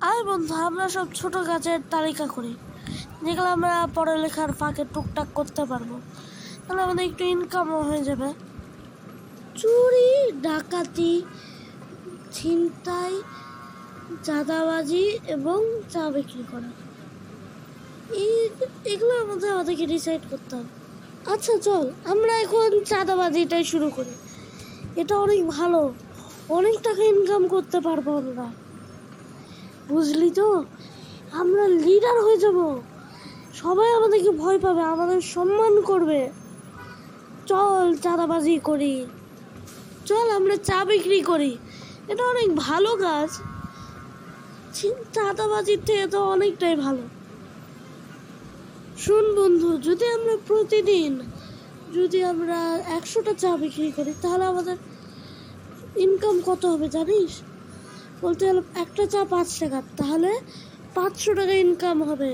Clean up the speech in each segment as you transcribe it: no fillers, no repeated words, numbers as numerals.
আর বন্ধু, আমরা সব ছোট কাজের তালিকা করি, যেগুলো আমরা পড়ালেখার ফাঁকে টুকটাক করতে পারবো, তাহলে আমাদের একটু ইনকামও হয়ে যাবে। চুরি, ডাকাতি, ছিনতাই, চাঁদাবাজি এবং চা বিক্রি করা, এগুলোর মধ্যে আমাদেরকে ডিসাইড করতে হবে। আচ্ছা চল, আমরা এখন চাঁদাবাজিটাই শুরু করি। এটা অনেক ভালো, অনেক টাকা ইনকাম করতে পারবো আমরা, বুঝলি তো? আমরা লিডার হয়ে যাব, সবাই আমাদেরকে ভয় পাবে, আমাদের সম্মান করবে। চল চাঁদাবাজি করি, চল আমরা চা বিক্রি করি, এটা অনেক ভালো কাজ। চাঁদাবাজির থেকে তো অনেকটাই ভালো। শুন বন্ধু, যদি আমরা প্রতিদিন 100টা চা বিক্রি করি, তাহলে আমাদের ইনকাম কত হবে জানিস? বলতে গেলে একটা চা 5 টাকা, তাহলে 500 টাকা ইনকাম হবে,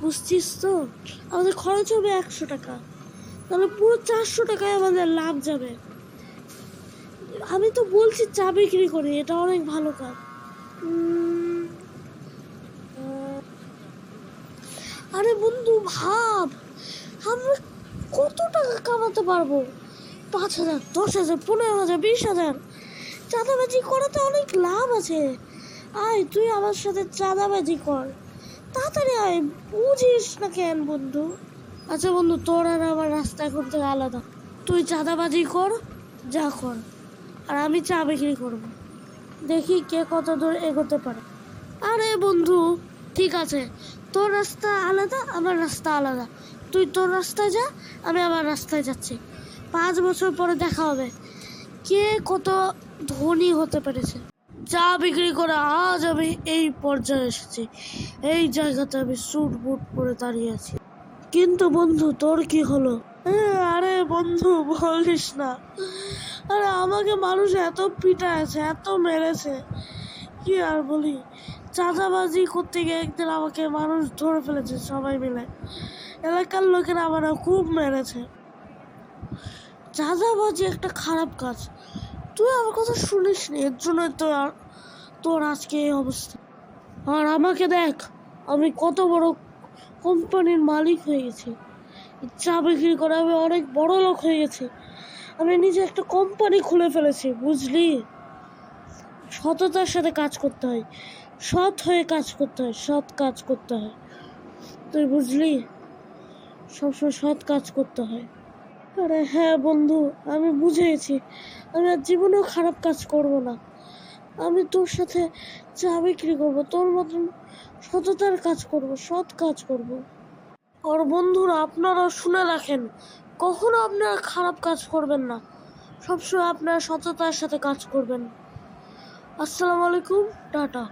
বুঝছিস তো? আমাদের খরচ হবে 100 টাকা, তাহলে পুরো 400 টাকায় আমাদের লাভ যাবে। আমি তো বলছি চা বিক্রি করি, এটা অনেক ভালো কাজ। আরে বন্ধু ভাব, আমরা কত টাকা কামাতে পারবো? 5,000, 10,000, 15,000, 20,000। চাঁদাবাজি করাতে অনেক লাভ আছে। আয় তুই আমার সাথে চাঁদাবাজি কর, তাড়াতাড়ি আয়, বুঝিস না কেন বন্ধু? আচ্ছা বন্ধু, তোর আর আমার রাস্তা এখন থেকে আলাদা। তুই চাঁদাবাজি কর, যা কর, আর আমি চা বিক্রি করবো। দেখি কে কত দূর এগোতে পারে। আরে বন্ধু, ঠিক আছে, তোর রাস্তা আলাদা, আমার রাস্তা আলাদা। তুই তোর রাস্তায় যা, আমি আমার রাস্তায় যাচ্ছি। 5 বছর পরে দেখা হবে কে কত ধনী হতে পেরেছে। চা বিক্রি করে আজ আমি এই পর্যায়ে এসেছি, এই জায়গাতে আমি স্যুট বুট পরে দাঁড়িয়ে আছি। কিন্তু বন্ধু, তোর কি হলো? আরে বন্ধু বলিস না, আরে আমাকে মানুষ এত পিটাইছে, এত মেরেছে, কি আর বলি। চাঁদাবাজি করতে গিয়ে একদিন আমাকে মানুষ ধরে ফেলেছে, সবাই মিলে, এলাকার লোকেরা আমার খুব মেরেছে। চাঁদাবাজি একটা খারাপ কাজ, তুই আমার কথা শুনিস নি, এর জন্য তোর আজকে এই অবস্থা। আর আমাকে দেখ, আমি কত বড় কোম্পানির মালিক হয়ে গেছি, চা বিক্রি করে আমি অনেক বড় লোক হয়ে গেছি। আমি নিজে একটা কোম্পানি খুলে ফেলেছি, বুঝলি? সততার সাথে কাজ করতে হয়, সৎ হয়ে কাজ করতে হয়, সৎ কাজ করতে হয়, তুই বুঝলি? সবসময় সৎ কাজ করতে হয়। আরে হ্যাঁ বন্ধু, আমি বুঝেছি, আমি আর জীবনেও খারাপ কাজ করব না। আমি তোর সাথে চা বিক্রি করবো, তোর মতন সততার কাজ করব, সৎ কাজ করব। আর বন্ধুরা, আপনারা শুনে রাখেন, কখনো আপনারা খারাপ কাজ করবেন না, সবসময় আপনারা সততার সাথে কাজ করবেন। আসসালামু আলাইকুম, টাটা।